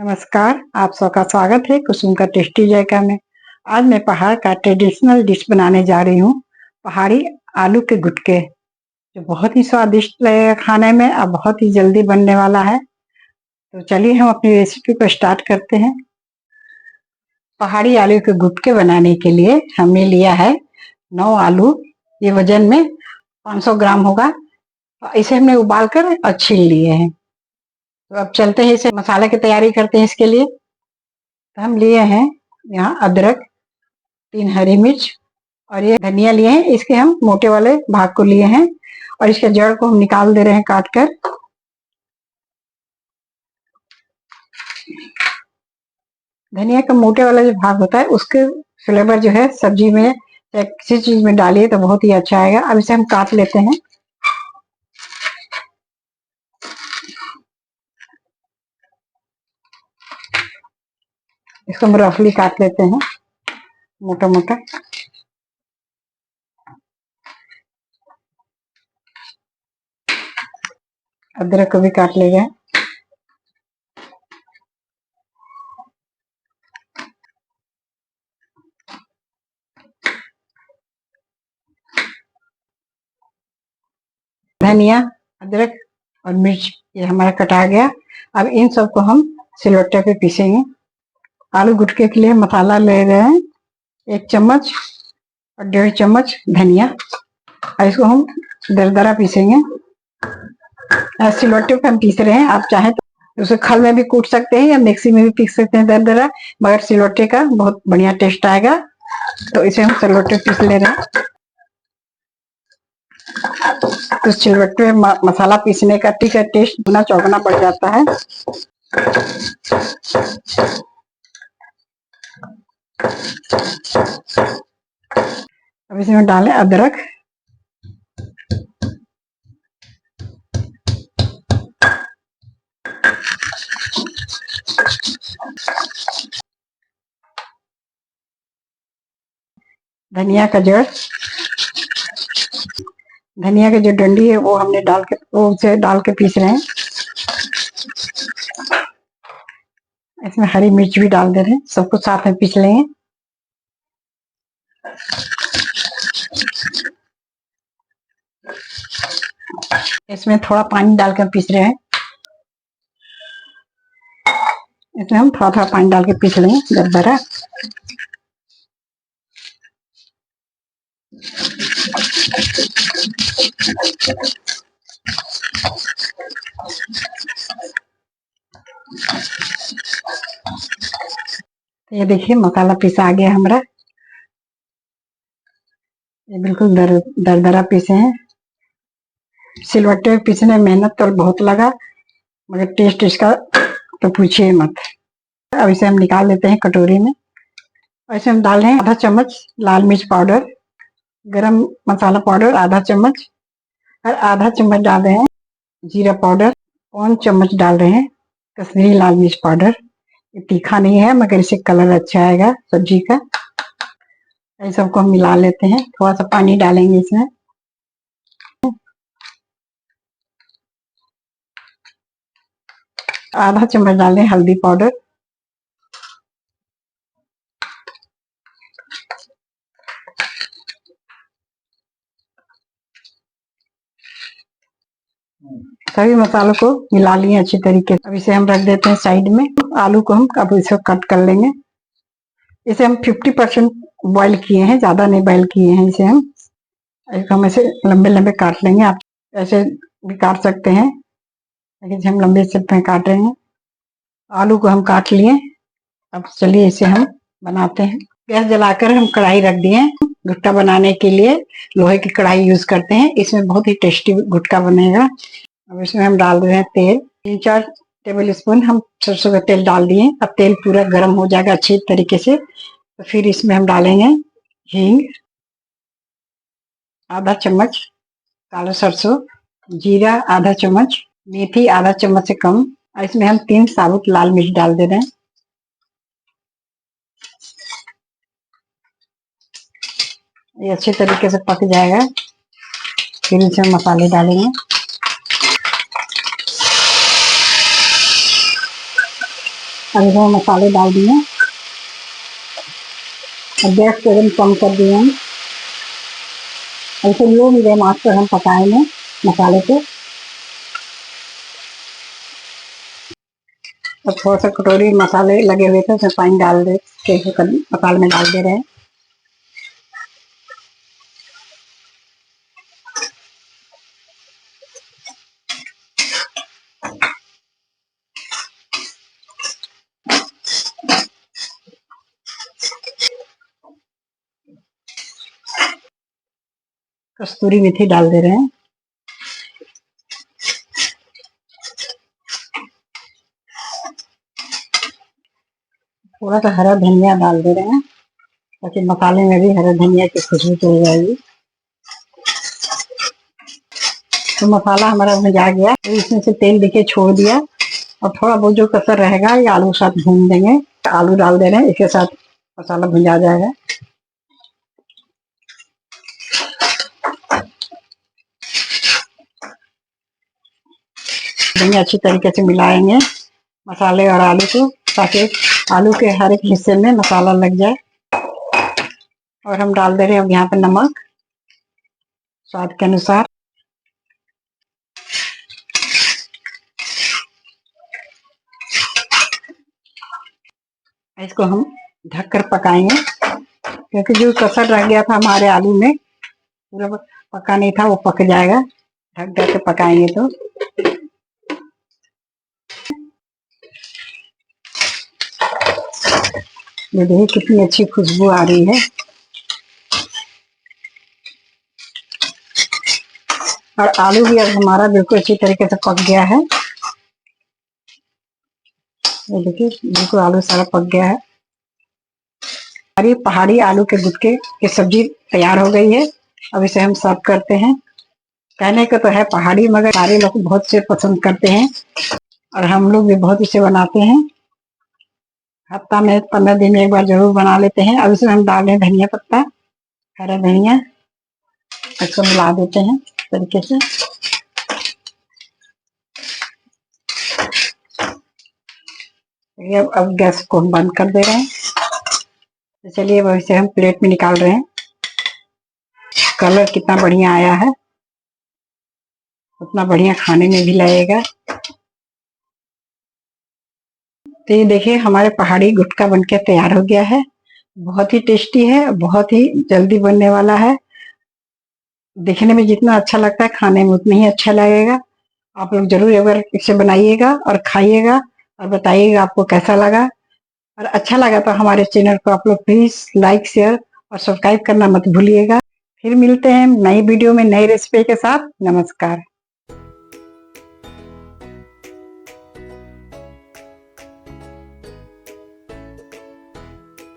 नमस्कार, आप सबका स्वागत है कुसुम का टेस्टी जायका में। आज मैं पहाड़ का ट्रेडिशनल डिश बनाने जा रही हूँ, पहाड़ी आलू के गुटके, जो बहुत ही स्वादिष्ट लगेगा खाने में और बहुत ही जल्दी बनने वाला है। तो चलिए हम अपनी रेसिपी को स्टार्ट करते हैं। पहाड़ी आलू के गुटके बनाने के लिए हमने लिया है 9 आलू। ये वजन में 500 ग्राम होगा। इसे हमने उबाल कर और छील लिए हैं। तो अब चलते हैं, इसे मसाले की तैयारी करते हैं। इसके लिए तो हम लिए हैं यहाँ अदरक, 3 हरी मिर्च और ये धनिया लिए हैं। इसके हम मोटे वाले भाग को लिए हैं और इसके जड़ को हम निकाल दे रहे हैं काट कर। धनिया का मोटे वाला जो भाग होता है उसके फ्लेवर जो है सब्जी में या किसी चीज में डालिए तो बहुत ही अच्छा आएगा। अब इसे हम काट लेते हैं। इसको हम रफली काट लेते हैं, मोटा मोटा। अदरक को भी काट ले गए। धनिया, अदरक और मिर्च ये हमारा कटा गया। अब इन सबको हम सिलवट्टे पे पीसेंगे। आलू गुटके के लिए मसाला ले रहे हैं, 1 चम्मच और 1.5 चम्मच धनिया, और इसको हम दरदरा पीसेंगे। सिलवट्टे पे हम पीस रहे हैं। आप चाहें तो उसे खल में भी कूट सकते हैं या मिक्सी में भी पीस सकते हैं दरदरा, मगर सिलवट्टे का बहुत बढ़िया टेस्ट आएगा। तो इसे हम सिलवट्टे पीस ले रहे हैं। तो सिलवट्टे में मसाला पीसने का टेस्ट गुना चौगुना बढ़ जाता है। अब इसमें डालें अदरक, धनिया का जड़, धनिया की जो डंडी है वो हमने उसे डाल के पीस रहे हैं। इसमें हरी मिर्च भी डाल दे रहे हैं। सबको साथ में पीस लेंगे। इसमें थोड़ा पानी डालकर पीस रहे हैं। इसमें हम थोड़ा थोड़ा पानी डाल के पीस लेंगे दरदरा। ये देखिए मसाला पिसा आ गया हमारा। ये बिल्कुल दरदरा पीसे हैं। सिलवट्टे में पीसने में मेहनत तो बहुत लगा, मगर टेस्ट इसका तो पूछिए मत। अब इसे हम निकाल लेते हैं कटोरी में। और इसे हम डाल रहे हैं आधा चम्मच लाल मिर्च पाउडर, गरम मसाला पाउडर आधा चम्मच, और आधा चम्मच डाल रहे हैं जीरा पाउडर, 1 चम्मच डाल रहे हैं कश्मीरी लाल मिर्च पाउडर। ये तीखा नहीं है मगर इससे कलर अच्छा आएगा सब्जी का। इन सबको हम मिला लेते हैं। थोड़ा सा पानी डालेंगे इसमें। आधा चम्मच डालें हल्दी पाउडर, सभी मसालों को मिला लिए अच्छी तरीके से। अब इसे हम रख देते हैं साइड में। आलू को हम अब इसे कट कर लेंगे। इसे हम 50% बॉईल किए हैं, ज्यादा नहीं बॉईल किए हैं। इसे हम ऐसे लंबे लंबे काट लेंगे। आप ऐसे भी काट सकते हैं, लेकिन हम लंबे शेप में काट रहे हैं। आलू को हम काट लिए। अब चलिए इसे हम बनाते हैं। गैस जलाकर हम कढ़ाई रख दिए। गुटका बनाने के लिए लोहे की कढ़ाई यूज करते हैं। इसमें बहुत ही टेस्टी गुटका बनेगा। अब इसमें हम डाल रहे हैं तेल। 3-4 टेबल स्पून हम सरसों का तेल डाल दिए। अब तेल पूरा गर्म हो जाएगा अच्छी तरीके से, तो फिर इसमें हम डालेंगे हींग, आधा चम्मच काला सरसों, जीरा आधा चम्मच, मेथी आधा चम्मच से कम, और इसमें हम 3 साबुत लाल मिर्च डाल दे रहे हैं। ये अच्छे तरीके से पक जाएगा। फिर इसमें मसाले डालेंगे। अब इसमें मसाले डाल दिए और गैस को एकदम कम कर दिए हैं। ऐसे लो मीडियम आंच पर हम पकाएंगे मसाले को। और थोड़ा सा कटोरी मसाले लगे हुए थे उसमें पानी डाल दे के मसाले में डाल दे रहे हैं। कस्तूरी मेथी डाल दे रहे हैं। थोड़ा सा हरा धनिया डाल दे रहे हैं ताकि मसाले में भी हरा धनिया की खुशबू चल जाएगी। तो मसाला हमारा भुजा गया, तो इसमें से तेल देखिए छोड़ दिया और थोड़ा बहुत जो कसर रहेगा ये आलू साथ भून देंगे। आलू डाल दे रहे हैं, इसके साथ मसाला भुजा जाएगा। अच्छी तरीके से मिलाएंगे मसाले और आलू को ताकि आलू के हर एक हिस्से में मसाला लग जाए। और हम डाल दे रहे हैं अब यहाँ पे नमक स्वाद के अनुसार। इसको हम ढककर पकाएंगे क्योंकि जो कसर रह गया था हमारे आलू में पूरा पका नहीं था, वो पक जाएगा ढक ढक के पकाएंगे तो। ये देखिए कितनी अच्छी खुशबू आ रही है और आलू भी अब हमारा बिल्कुल अच्छी तरीके से पक गया है। ये देखिए बिल्कुल आलू सारा पक गया है। हमारी पहाड़ी आलू के गुटके की सब्जी तैयार हो गई है। अब इसे हम सर्व करते हैं। कहने को तो है पहाड़ी, मगर सारे लोग बहुत से पसंद करते हैं और हम लोग भी बहुत इसे बनाते हैं। हफ्ता में 15 दिन में एक बार जरूर बना लेते हैं। अब इसमें हम डाल रहे हैं धनिया पत्ता, हरा धनिया, इसको मिला देते हैं तरीके से। अब गैस को हम बंद कर दे रहे हैं। तो चलिए अब इसे हम प्लेट में निकाल रहे हैं। कलर कितना बढ़िया आया है, उतना बढ़िया खाने में भी लगेगा। तो ये देखिए हमारे पहाड़ी गुटका बनके तैयार हो गया है। बहुत ही टेस्टी है, बहुत ही जल्दी बनने वाला है। दिखने में जितना अच्छा लगता है खाने में उतना ही अच्छा लगेगा। आप लोग जरूर एक बार इसे बनाइएगा और खाइएगा और बताइएगा आपको कैसा लगा। और अच्छा लगा तो हमारे चैनल को आप लोग प्लीज लाइक, शेयर और सब्सक्राइब करना मत भूलिएगा। फिर मिलते हैं नई वीडियो में नई रेसिपी के साथ। नमस्कार।